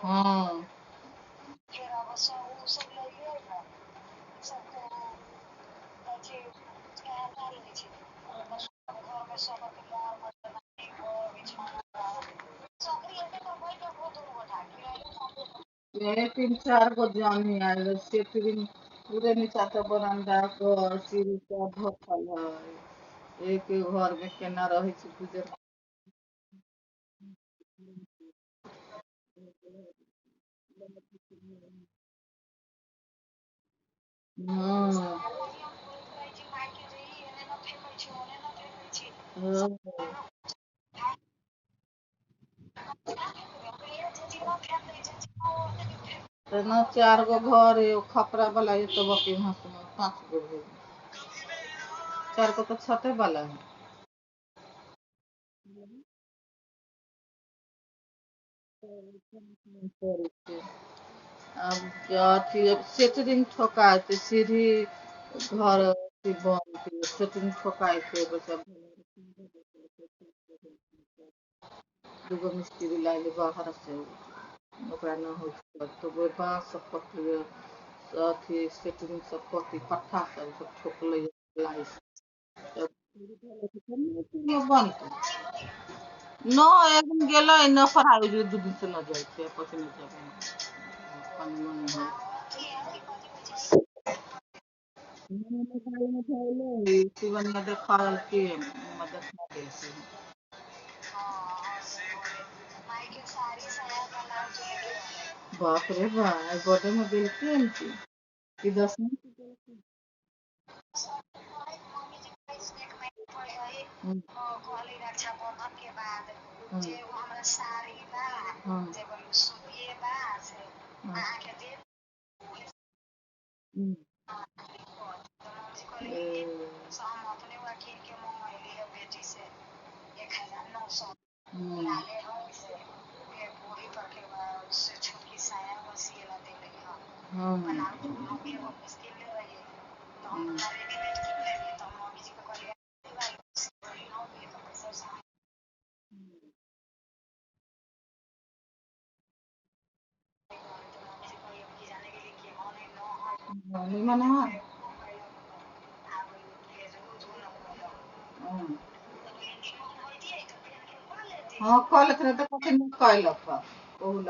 हाँ ये 3-4 गो जानी आयल सेटरिंग पूरे नीचा से बरामदा घर सीढ़ी सब भखल है। एक घर में केना रहे छै गुजर। हाँ हाँ। तेना 4 गो घर है खपरा वाला ये तो बाकी यहाँ से 5 गो है। 4 गो तो छते वाला है। अब अथी सेटरिंग ठोकाय छै सीढ़ी घर अथी बनतै सेटरिंग ठोकाय छै बच्चा। दूगो मिस्त्री लाइले बाहर से ओकरा न होइ छै तो वो बांस सब पटलै अथी सेटरिंग सब पट्टी पट्ठा सब ठोकलै लाई से बनतै। न एक दिन गेलै न पढ़ाई 2 दिन से न जाइ छै पता नहीं क्या पानी वानी है। शिवनिया देखा के मदद न देलकै। बाप रे बा बर्थडे में देलकै की कि 10वीं हम्म, हम्म, हम्म, हम्म, हम्म, हम्म, निमन है। हम्म, हाँ कल तो कथी नहीं कैलक।